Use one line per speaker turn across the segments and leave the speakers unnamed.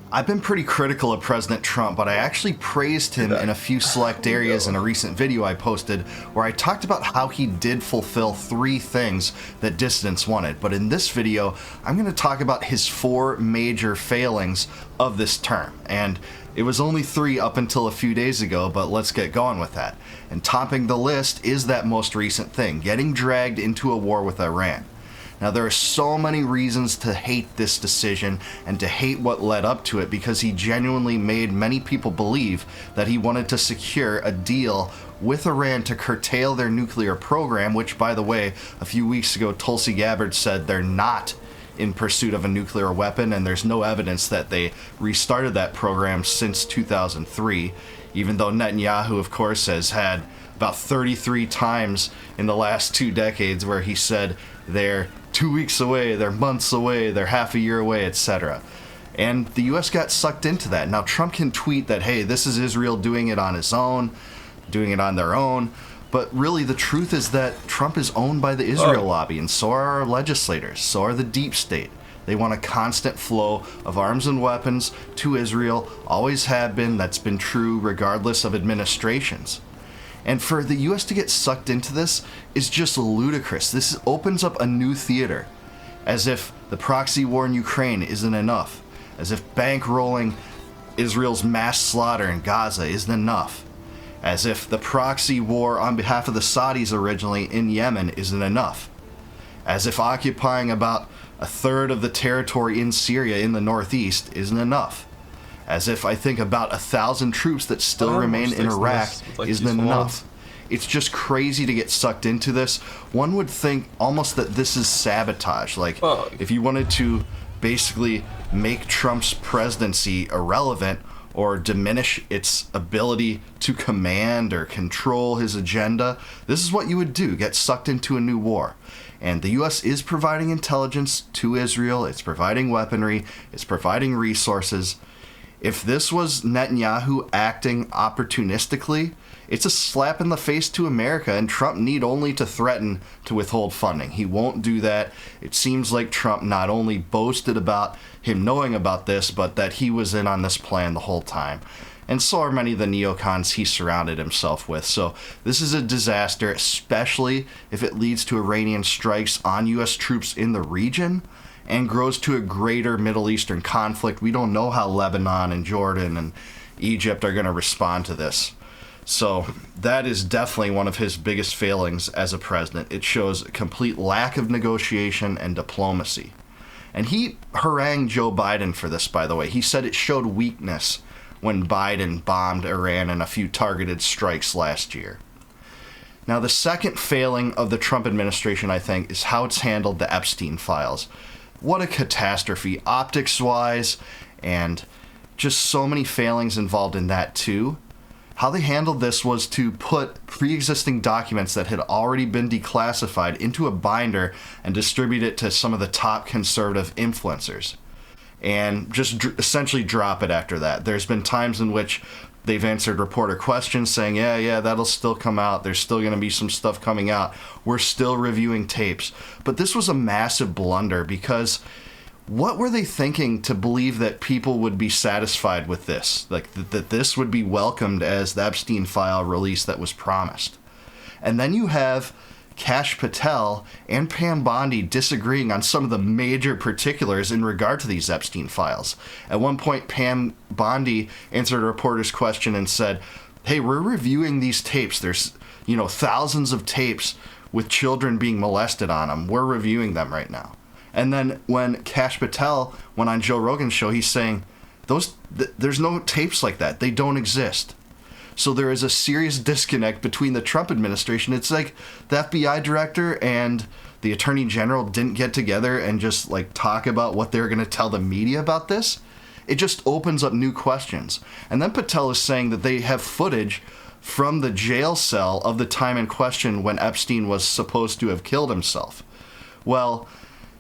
I've been pretty critical of President Trump, but I actually praised him in a few select areas in a recent video I posted where I talked about how he did fulfill 3 things that dissidents wanted. But in this video, I'm going to talk about his 4 major failings of this term. And it was only 3 up until a few days ago, but let's get going with that. And topping the list is that most recent thing, getting dragged into a war with Iran. Now, there are so many reasons to hate this decision and to hate what led up to it, because he genuinely made many people believe that he wanted to secure a deal with Iran to curtail their nuclear program, which, by the way, a few weeks ago, Tulsi Gabbard said they're not in pursuit of a nuclear weapon, and there's no evidence that they restarted that program since 2003, even though Netanyahu, of course, has had about 33 times in the last 2 decades where he said they're 2 weeks away, they're months away, they're half a year away, etc. And the US got sucked into that. Now, Trump can tweet that, hey, this is Israel doing it on its own, doing it on their own, but really the truth is that Trump is owned by the Israel lobby, and so are our legislators, so are the deep state. They want a constant flow of arms and weapons to Israel, always have been, that's been true regardless of administrations. And for the U.S. to get sucked into this is just ludicrous. This opens up a new theater, as if the proxy war in Ukraine isn't enough, as if bankrolling Israel's mass slaughter in Gaza isn't enough, as if the proxy war on behalf of the Saudis originally in Yemen isn't enough, as if occupying about a third of the territory in Syria in the northeast isn't enough. As if I think about 1,000 troops that still remain in Iraq isn't enough. It's just crazy to get sucked into this. One would think almost that this is sabotage. Like, if you wanted to basically make Trump's presidency irrelevant or diminish its ability to command or control his agenda, this is what you would do, get sucked into a new war. And the U.S. is providing intelligence to Israel, it's providing weaponry, it's providing resources. If this was Netanyahu acting opportunistically, it's a slap in the face to America, and Trump need only to threaten to withhold funding. He won't do that. It seems like Trump not only boasted about him knowing about this, but that he was in on this plan the whole time. And so are many of the neocons he surrounded himself with. So this is a disaster, especially if it leads to Iranian strikes on U.S. troops in the region and grows to a greater Middle Eastern conflict. We don't know how Lebanon and Jordan and Egypt are going to respond to this. So that is definitely one of his biggest failings as a president. It shows a complete lack of negotiation and diplomacy. And he harangued Joe Biden for this, by the way. He said it showed weakness when Biden bombed Iran in a few targeted strikes last year. Now, the second failing of the Trump administration, I think, is how it's handled the Epstein files. What a catastrophe, optics-wise, and just so many failings involved in that, too. How they handled this was to put pre-existing documents that had already been declassified into a binder and distribute it to some of the top conservative influencers, and just essentially drop it after that. There's been times in which they've answered reporter questions saying, yeah, that'll still come out. There's still going to be some stuff coming out. We're still reviewing tapes. But this was a massive blunder, because what were they thinking to believe that people would be satisfied with this? Like, that this would be welcomed as the Epstein file release that was promised? And then you have Kash Patel and Pam Bondi disagreeing on some of the major particulars in regard to these Epstein files. At one point, Pam Bondi answered a reporter's question and said, hey, we're reviewing these tapes. There's, thousands of tapes with children being molested on them. We're reviewing them right now. And then when Kash Patel went on Joe Rogan's show, he's saying, there's no tapes like that. They don't exist. So there is a serious disconnect between the Trump administration. It's like the FBI director and the attorney general didn't get together and just talk about what they're going to tell the media about this. It just opens up new questions. And then Patel is saying that they have footage from the jail cell of the time in question when Epstein was supposed to have killed himself. Well,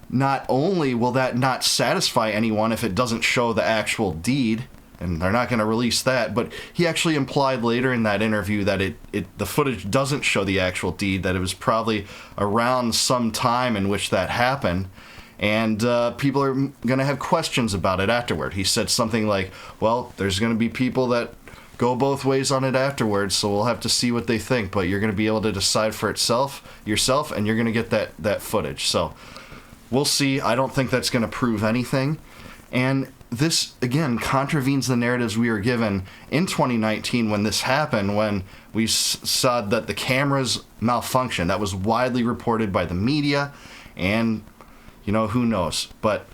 not only will that not satisfy anyone if it doesn't show the actual deed, and they're not going to release that, but he actually implied later in that interview that the footage doesn't show the actual deed, that it was probably around some time in which that happened. And people are going to have questions about it afterward. He said something like, well, there's going to be people that go both ways on it afterwards, so we'll have to see what they think. But you're going to be able to decide for yourself, and you're going to get that footage. So we'll see. I don't think that's going to prove anything. And this, again, contravenes the narratives we were given in 2019 when this happened, when we saw that the cameras malfunctioned. That was widely reported by the media, and who knows. But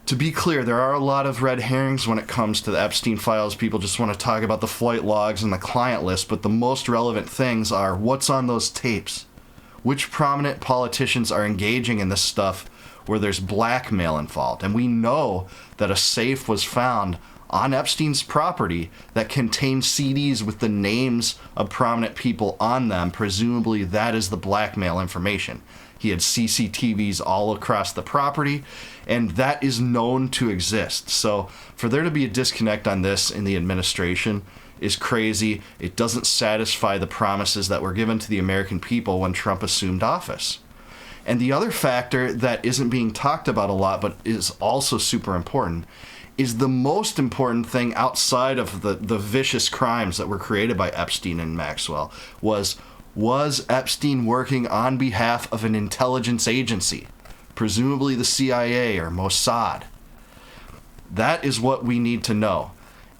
to be clear, there are a lot of red herrings when it comes to the Epstein files. People just want to talk about the flight logs and the client list, but the most relevant things are what's on those tapes. Which prominent politicians are engaging in this stuff where there's blackmail involved? And we know that a safe was found on Epstein's property that contained CDs with the names of prominent people on them. Presumably that is the blackmail information. He had CCTVs all across the property, and that is known to exist. So for there to be a disconnect on this in the administration is crazy. It doesn't satisfy the promises that were given to the American people when Trump assumed office. And the other factor that isn't being talked about a lot, but is also super important, is the most important thing outside of the vicious crimes that were created by Epstein and Maxwell was Epstein working on behalf of an intelligence agency, presumably the CIA or Mossad? That is what we need to know.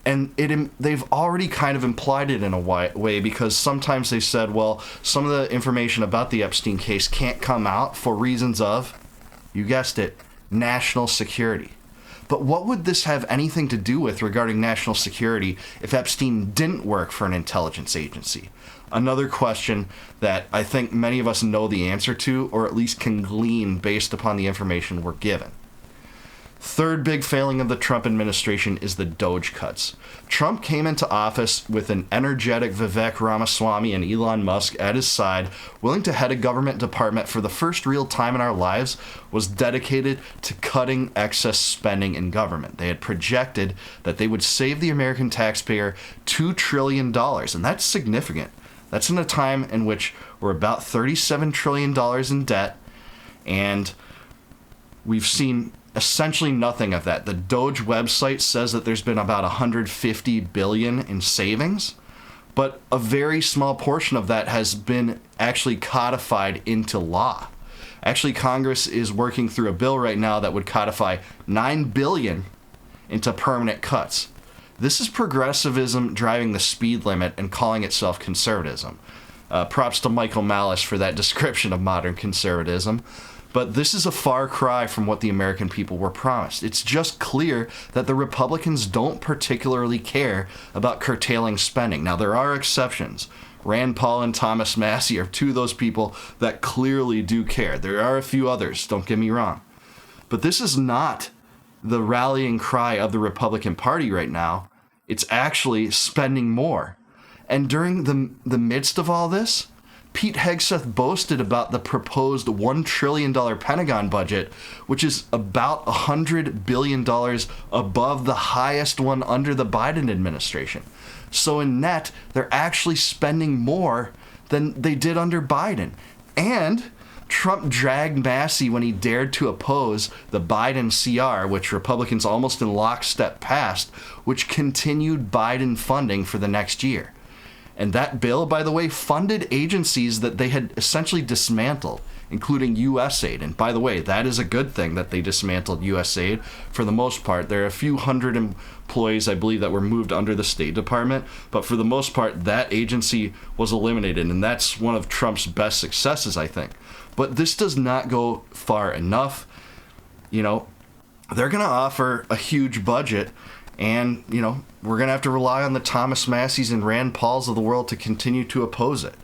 And they've already kind of implied it in a way, because sometimes they said, well, some of the information about the Epstein case can't come out for reasons of, you guessed it, national security. But what would this have anything to do with regarding national security if Epstein didn't work for an intelligence agency? Another question that I think many of us know the answer to, or at least can glean based upon the information we're given. Third big failing of the Trump administration is the DOGE cuts. Trump came into office with an energetic Vivek Ramaswamy and Elon Musk at his side, willing to head a government department for the first real time in our lives was dedicated to cutting excess spending in government. They had projected that they would save the American taxpayer $2 trillion, and that's significant. That's in a time in which we're about $37 trillion in debt, and we've seen essentially nothing of that. The DOGE website says that there's been about $150 billion in savings, but a very small portion of that has been actually codified into law. Actually, Congress is working through a bill right now that would codify $9 billion into permanent cuts. This is progressivism driving the speed limit and calling itself conservatism. Props to Michael Malice for that description of modern conservatism. But this is a far cry from what the American people were promised. It's just clear that the Republicans don't particularly care about curtailing spending. Now, there are exceptions. Rand Paul and Thomas Massie are two of those people that clearly do care. There are a few others, don't get me wrong. But this is not the rallying cry of the Republican Party right now. It's actually spending more. And during the midst of all this, Pete Hegseth boasted about the proposed $1 trillion Pentagon budget, which is about $100 billion above the highest one under the Biden administration. So in net, they're actually spending more than they did under Biden. And Trump dragged Massie when he dared to oppose the Biden CR, which Republicans almost in lockstep passed, which continued Biden funding for the next year. And that bill, by the way, funded agencies that they had essentially dismantled, including USAID. And by the way, that is a good thing that they dismantled USAID for the most part. There are a few hundred employees, I believe, that were moved under the State Department. But for the most part, that agency was eliminated. And that's one of Trump's best successes, I think. But this does not go far enough. You know, they're going to offer a huge budget. And, you know, we're going to have to rely on the Thomas Massies and Rand Pauls of the world to continue to oppose it.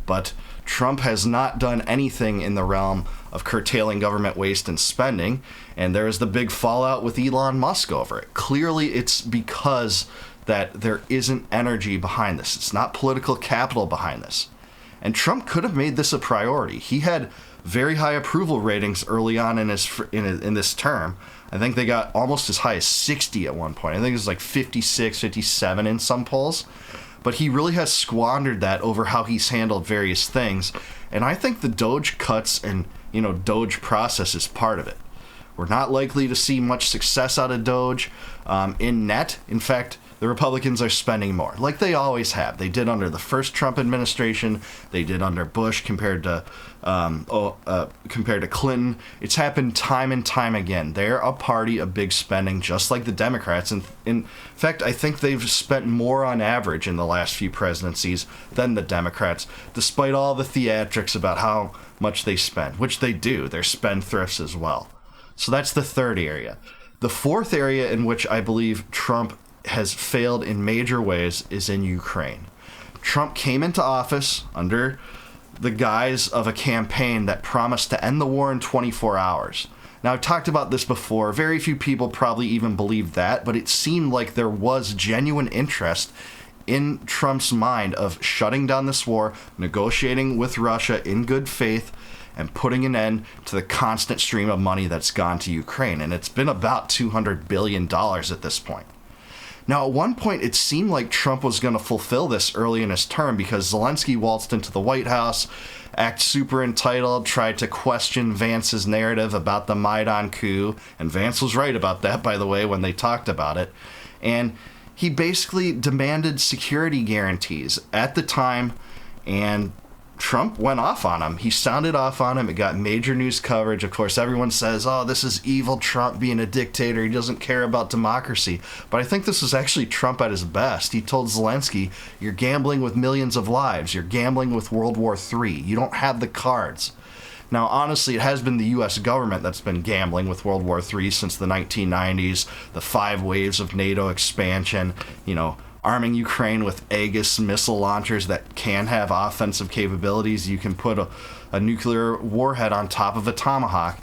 But Trump has not done anything in the realm of curtailing government waste and spending. And there is the big fallout with Elon Musk over it. Clearly, it's because that there isn't energy behind this. It's not political capital behind this. And Trump could have made this a priority. He had very high approval ratings early on in this term. I think they got almost as high as 60 at one point. I think it was like 56, 57 in some polls. But he really has squandered that over how he's handled various things. And I think the DOGE cuts and, you know, DOGE process is part of it. We're not likely to see much success out of Doge in net. In fact, the Republicans are spending more, like they always have. They did under the first Trump administration. They did under Bush compared to Clinton. It's happened time and time again. They're a party of big spending, just like the Democrats. And in fact, I think they've spent more on average in the last few presidencies than the Democrats, despite all the theatrics about how much they spend, which they do. They're spendthrifts as well. So that's the third area. The fourth area in which I believe Trump has failed in major ways is in Ukraine. Trump came into office under the guise of a campaign that promised to end the war in 24 hours. Now, I've talked about this before. Very few people probably even believed that, but it seemed like there was genuine interest in Trump's mind of shutting down this war, negotiating with Russia in good faith, and putting an end to the constant stream of money that's gone to Ukraine. And it's been about $200 billion at this point. Now, at one point, it seemed like Trump was going to fulfill this early in his term because Zelensky waltzed into the White House, act super entitled, tried to question Vance's narrative about the Maidan coup, and Vance was right about that, by the way, when they talked about it. And he basically demanded security guarantees at the time, and Trump went off on him. He sounded off on him. It got major news coverage. Of course, everyone says, oh, this is evil Trump being a dictator. He doesn't care about democracy. But I think this is actually Trump at his best. He told Zelensky, you're gambling with millions of lives. You're gambling with World War III. You don't have the cards. Now, honestly, it has been the U.S. government that's been gambling with World War III since the 1990s, the 5 waves of NATO expansion, arming Ukraine with Aegis missile launchers that can have offensive capabilities. You can put a nuclear warhead on top of a Tomahawk,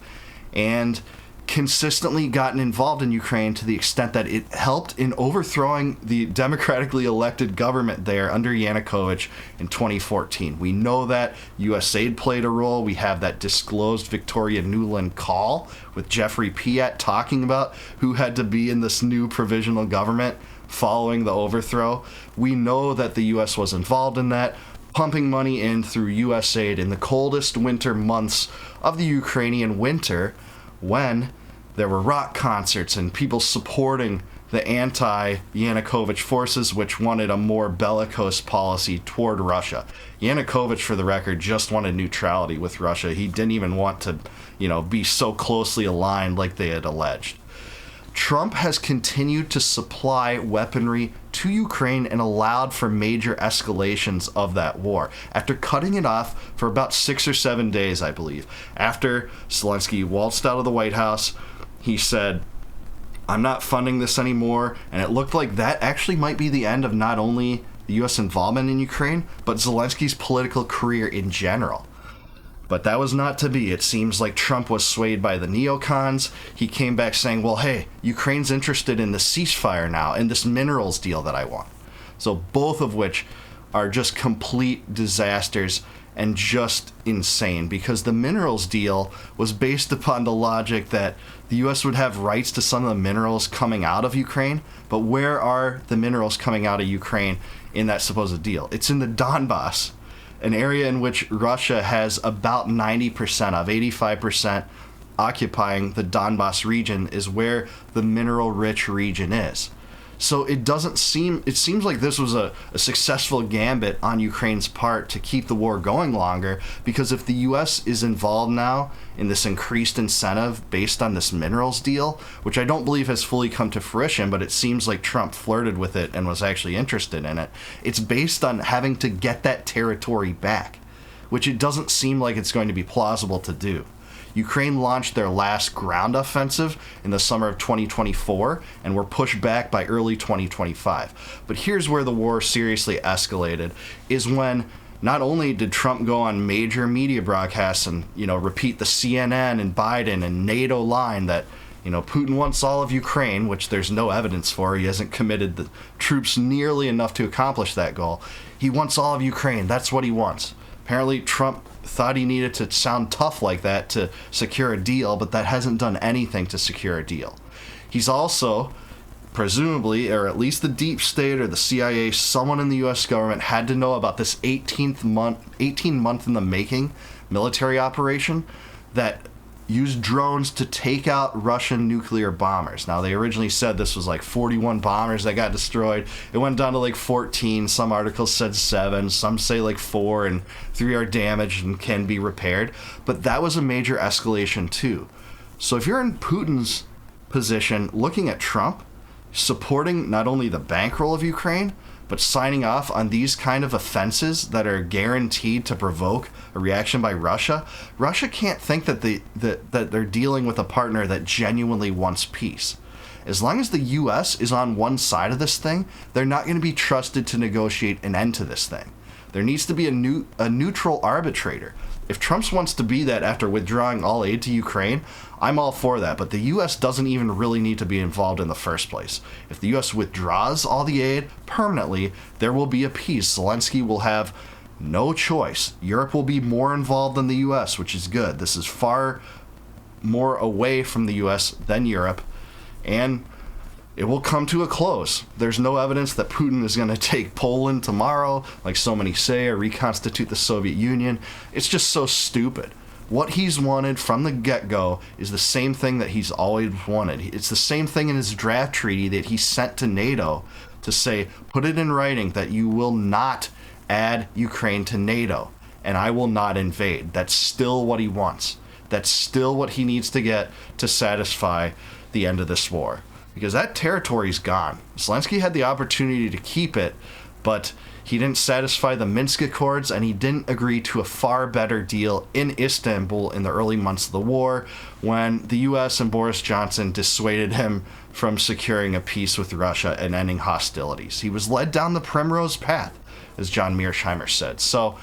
and consistently gotten involved in Ukraine to the extent that it helped in overthrowing the democratically elected government there under Yanukovych in 2014. We know that USAID played a role. We have that disclosed Victoria Nuland call with Jeffrey Piat talking about who had to be in this new provisional government following the overthrow. We know that the U.S. was involved in that, pumping money in through USAID in the coldest winter months of the Ukrainian winter, when there were rock concerts and people supporting the anti-Yanukovych forces, which wanted a more bellicose policy toward Russia. Yanukovych, for the record, just wanted neutrality with Russia. He didn't even want to, be so closely aligned like they had alleged. Trump has continued to supply weaponry to Ukraine and allowed for major escalations of that war. After cutting it off for about 6 or 7 days, I believe, after Zelensky waltzed out of the White House, he said, I'm not funding this anymore. And it looked like that actually might be the end of not only the U.S. involvement in Ukraine, but Zelensky's political career in general. But that was not to be. It seems like Trump was swayed by the neocons. He came back saying, well, hey, Ukraine's interested in the ceasefire now and this minerals deal that I want. So both of which are just complete disasters and just insane, because the minerals deal was based upon the logic that the U.S. would have rights to some of the minerals coming out of Ukraine. But where are the minerals coming out of Ukraine in that supposed deal? It's in the Donbass, an area in which Russia has about 90% of, 85% occupying the Donbass region is where the mineral-rich region is. So it seems like this was a successful gambit on Ukraine's part to keep the war going longer, because if the U.S. is involved now in this increased incentive based on this minerals deal, which I don't believe has fully come to fruition, but it seems like Trump flirted with it and was actually interested in it, it's based on having to get that territory back, which it doesn't seem like it's going to be plausible to do. Ukraine launched their last ground offensive in the summer of 2024 and were pushed back by early 2025. But here's where the war seriously escalated, is when not only did Trump go on major media broadcasts and, repeat the CNN and Biden and NATO line that, Putin wants all of Ukraine, which there's no evidence for. He hasn't committed the troops nearly enough to accomplish that goal. He wants all of Ukraine. That's what he wants. Apparently, Trump thought he needed to sound tough like that to secure a deal, but that hasn't done anything to secure a deal. He's also, presumably, or at least the deep state or the CIA, someone in the U.S. government had to know about this 18 month in the making military operation that used drones to take out Russian nuclear bombers. Now, they originally said this was like 41 bombers that got destroyed. It went down to like 14. Some articles said 7. Some say like 4, and 3 are damaged and can be repaired. But that was a major escalation too. So if you're in Putin's position, looking at Trump, supporting not only the bankroll of Ukraine, but signing off on these kind of offenses that are guaranteed to provoke a reaction by Russia, Russia can't think that they're dealing with a partner that genuinely wants peace. As long as the U.S. is on one side of this thing, they're not going to be trusted to negotiate an end to this thing. There needs to be a neutral arbitrator. If Trump wants to be that after withdrawing all aid to Ukraine, I'm all for that, but the U.S. doesn't even really need to be involved in the first place. If the U.S. withdraws all the aid permanently, there will be a peace. Zelensky will have no choice. Europe will be more involved than the U.S., which is good. This is far more away from the U.S. than Europe, and it will come to a close. There's no evidence that Putin is going to take Poland tomorrow, like so many say, or reconstitute the Soviet Union. It's just so stupid. What he's wanted from the get-go is the same thing that he's always wanted. It's the same thing in his draft treaty that he sent to NATO to say, put it in writing that you will not add Ukraine to NATO, and I will not invade. That's still what he wants. That's still what he needs to get to satisfy the end of this war. Because that territory's gone. Zelensky had the opportunity to keep it, but he didn't satisfy the Minsk Accords, and he didn't agree to a far better deal in Istanbul in the early months of the war, when the U.S. and Boris Johnson dissuaded him from securing a peace with Russia and ending hostilities. He was led down the primrose path, as John Mearsheimer said. So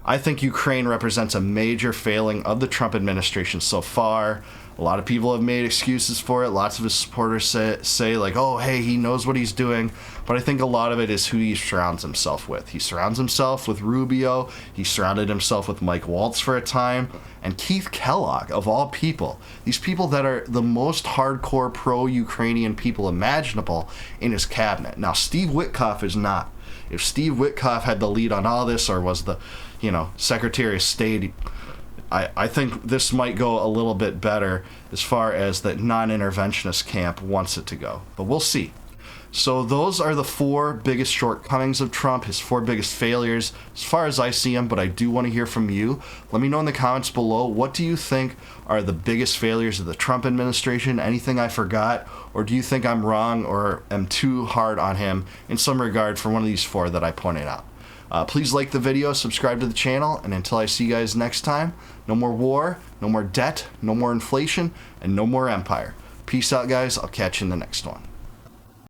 I think Ukraine represents a major failing of the Trump administration so far. A lot of people have made excuses for it. Lots of his supporters say like, oh, hey, he knows what he's doing. But I think a lot of it is who he surrounds himself with. He surrounds himself with Rubio. He surrounded himself with Mike Waltz for a time. And Keith Kellogg, of all people. These people that are the most hardcore pro-Ukrainian people imaginable in his cabinet. Now, Steve Witkoff is not. If Steve Witkoff had the lead on all this, or was the, Secretary of State, I think this might go a little bit better as far as the non-interventionist camp wants it to go. But we'll see. So those are the 4 biggest shortcomings of Trump, his 4 biggest failures, as far as I see them, but I do want to hear from you. Let me know in the comments below, what do you think are the biggest failures of the Trump administration? Anything I forgot? Or do you think I'm wrong or am too hard on him in some regard for one of these 4 that I pointed out? Please like the video, subscribe to the channel, and until I see you guys next time, no more war, no more debt, no more inflation, and no more empire. Peace out, guys. I'll catch you in the next one.